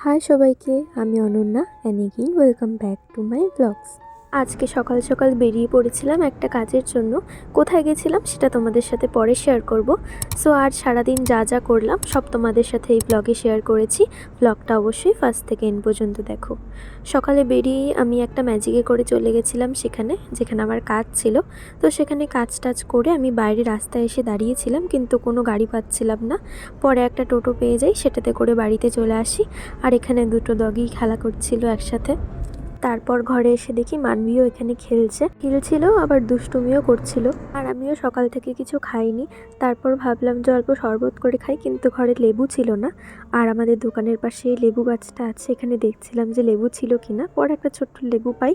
High সবাইকে, আমি Ananya and again welcome back to my blogs. আজকে সকাল সকাল বেরিয়ে পড়েছিলাম একটা কাজের জন্য। কোথায় গেছিলাম সেটা তোমাদের সাথে পরে শেয়ার করব। সো আজ সারাদিন যা যা করলাম সব তোমাদের সাথে এই ব্লগে শেয়ার করেছি। ব্লগটা অবশ্যই ফার্স্ট থেকে এন্ড পর্যন্ত দেখো। সকালে বেরিয়ে আমি একটা ম্যাজিকে করে চলে গেছিলাম যেখানে আমার কাজ ছিল। তো সেখানে কাজ টাজ করে আমি বাইরে রাস্তায় এসে দাঁড়িয়েছিলাম, কিন্তু কোনো গাড়ি পাচ্ছিলাম না। পরে একটা টোটো পেয়ে যাই, সেটাতে করে বাড়িতে চলে আসি। আর এখানে দুটো ডগি খেলা করছিল একসাথে। তারপর ঘরে এসে দেখি মানবীও এখানে খেলছিল, আবার দুষ্টুমিও করছিল। আর আমিও সকাল থেকে কিছু খাইনি। তারপর ভাবলাম যে অল্প শরবত করে খাই, কিন্তু ঘরে লেবু ছিল না। আর আমাদের দোকানের পাশে লেবু গাছটা আছে, এখানে দেখছিলাম যে লেবু ছিল কিনা। পরে একটা ছোট্ট লেবু পাই,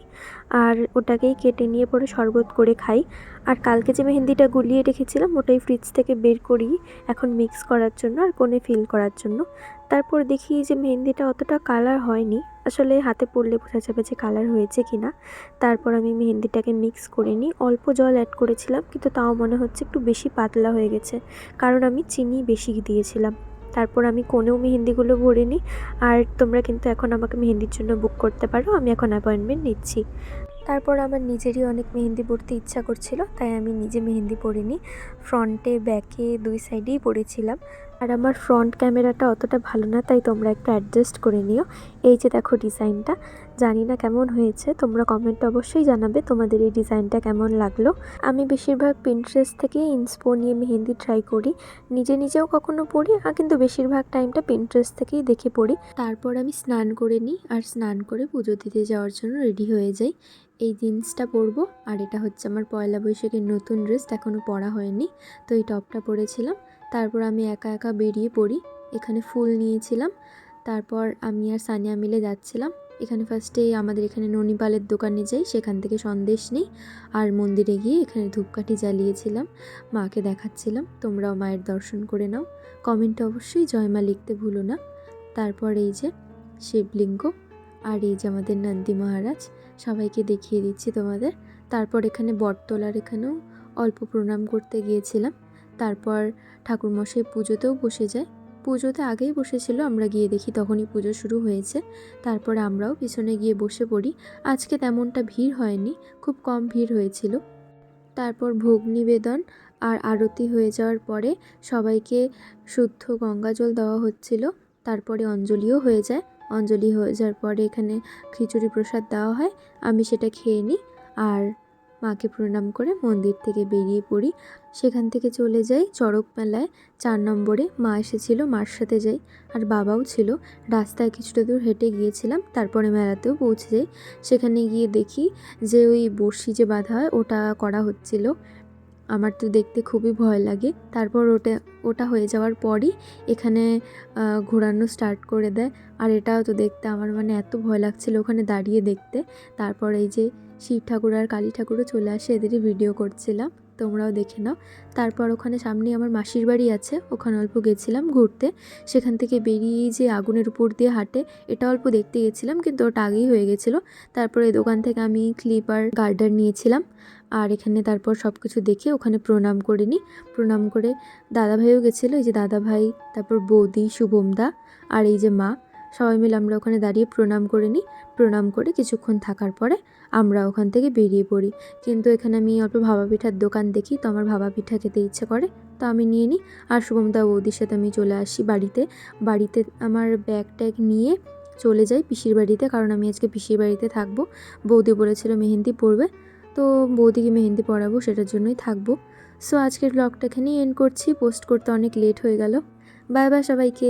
আর ওটাকেই কেটে নিয়ে পরে শরবত করে খাই। আর কালকে যে মেহেন্দিটা গুলিয়ে রেখেছিলাম ওটাই ফ্রিজ থেকে বের করি এখন মিক্স করার জন্য আর কোণে ফিল করার জন্য। তারপর দেখি যে মেহেন্দিটা অতটা কালার হয়নি, আসলে হাতে পড়লে বোঝা যাবে যে কালার হয়েছে কিনা। তারপর আমি মেহেন্দিটাকে মিক্স করে নিই, অল্প জল অ্যাড করেছিলাম, কিন্তু তাও মনে হচ্ছে একটু বেশি পাতলা হয়ে গেছে, কারণ আমি চিনি বেশি দিয়েছিলাম। তারপর আমি কোণেও মেহেন্দিগুলো ভরে নিই। আর তোমরা কিন্তু এখন আমাকে মেহেন্দির জন্য বুক করতে পারো, আমি এখন অ্যাপয়েন্টমেন্ট নিচ্ছি। তারপর আমার নিজেরই অনেক মেহেন্দি পরতে ইচ্ছা করছিল, তাই আমি নিজে মেহেন্দি পরিনি। ফ্রন্টে ব্যাকে দুই সাইডেই পরেছিলাম। আর আমার ফ্রন্ট ক্যামেরাটা অতটা ভালো না, তাই তোমরা একটু অ্যাডজাস্ট করে নিও। এই যে দেখো ডিজাইনটা, জানি না কেমন হয়েছে, তোমরা কমেন্টে অবশ্যই জানাবে তোমাদের এই ডিজাইনটা কেমন লাগলো। আমি বেশিরভাগ পিন্টারেস্ট থেকে ইন্সপো নিয়ে মেহেন্দি ট্রাই করি, নিজেও কখনো পড়ি, আর কিন্তু বেশিরভাগ টাইমটা পিন্টারেস্ট থেকেই দেখে পড়ি। তারপর আমি স্নান করে নিই, আর স্নান করে পুজো দিতে যাওয়ার জন্য রেডি হয়ে যাই। এই জিন্সটা পরবো, আর এটা হচ্ছে আমার পয়লা বৈশাখের নতুন ড্রেস, এখনও পরা হয়নি, তো এই টপটা পরেছিলাম। তারপর আমি একা একা বেরিয়ে পড়ি, এখানে ফুল নিয়েছিলাম। তারপর আমি আর সানিয়া মিলে যাচ্ছিলাম। এখানে ফার্স্টে আমাদের এখানে ননিপালের দোকানে যাই, সেখান থেকে সন্দেশ নিই, আর মন্দিরে গিয়ে এখানে ধূপকাঠি জ্বালিয়েছিলাম, মাকে দেখাচ্ছিলাম। তোমরাও মায়ের দর্শন করে নাও, কমেন্টে অবশ্যই জয় মা লিখতে ভুলো না। তারপর এই যে শিবলিঙ্গ, আর এই যে আমাদের নন্দী মহারাজ, সবাইকে দেখিয়ে দিচ্ছি তোমাদের। তারপর এখানে বটতলার এখানেও অল্প প্রণাম করতে গিয়েছিলাম। তারপর ঠাকুরমশাই পুজোতেও বসে যায়, পুজোতে আগেই বসেছিল, আমরা গিয়ে দেখি তখনই পুজো শুরু হয়েছে। তারপর আমরাও পিছনে গিয়ে বসে পড়ি। আজকে তেমনটা ভিড় হয়নি, খুব কম ভিড় হয়েছিল। তারপর ভোগ নিবেদন আর আরতি হয়ে যাওয়ার পরে সবাইকে শুদ্ধ গঙ্গা জল দেওয়া হচ্ছিল। তারপরে অঞ্জলিও হয়ে যায়, অঞ্জলি হয়ে যাওয়ার পরে এখানে খিচুড়ি প্রসাদ দেওয়া হয়, আমি সেটা খেয়ে নিই। আর মাকে প্রণাম করে মন্দির থেকে বেরিয়ে পড়ি। সেখান থেকে চলে যাই চড়ক মেলায় 4 নম্বরে, মা এসেছিল, মার সাথে যাই, আর বাবাও ছিল। রাস্তায় কিছুটা দূর হেঁটে গিয়েছিলাম, তারপরে মেলাতেও পৌঁছে যাই। সেখানে গিয়ে দেখি যে ওই বড়শি যে বাঁধা হয় ওটা করা হচ্ছিল, আমার তো দেখতে খুবই ভয় লাগে। তারপর ওটা হয়ে যাওয়ার পরই এখানে ঘোরানো স্টার্ট করে দেয়, আর এটাও তো দেখতে আমার এত ভয় লাগছিল ওখানে দাঁড়িয়ে দেখতে। তারপর এই যে শিব ঠাকুর আর কালী ঠাকুরও চলে আসে, এদেরই ভিডিও করছিলাম, তোমরাও দেখে নাও। তারপর ওখানে সামনে আমার মাসির বাড়ি আছে, ওখানে অল্প গেছিলাম ঘুরতে। সেখান থেকে বেরিয়ে যে আগুনের উপর দিয়ে হাঁটে, এটা অল্প দেখতে গেছিলাম, কিন্তু ওটা আগেই হয়ে গেছিলো। তারপরে দোকান থেকে আমি ক্লিপ আর গার্ডার নিয়েছিলাম। আর এখানে তারপর সব কিছু দেখে ওখানে প্রণাম করে নিই। প্রণাম করে দাদাভাইও গেছিলো, এই যে দাদাভাই, তারপর বৌদি, শুভমদা, আর এই যে মা, সবাই মিলে আমরা ওখানে দাঁড়িয়ে প্রণাম করে নিই। প্রণাম করে কিছুক্ষণ থাকার পরে আমরা ওখান থেকে বেরিয়ে পড়ি। কিন্তু এখানে আমি অল্প ভাপা পিঠার দোকান দেখি, তো আমার ভাপা পিঠা খেতে ইচ্ছে করে, তো আমি নিয়ে নিই। আর শুভমদা বৌদির সাথে আমি চলে আসি বাড়িতে আমার ব্যাগ ট্যাগ নিয়ে চলে যাই পিসির বাড়িতে, কারণ আমি আজকে পিসির বাড়িতে থাকবো। বৌদি বলেছিল মেহেন্দি পরবে, তো বৌদিকে মেহেন্দি পরাবো, সেটার জন্যই থাকবো। সো আজকের ব্লগটা এখানেই এন্ড করছি, পোস্ট করতে অনেক লেট হয়ে গেল। বাই বাই সবাইকে।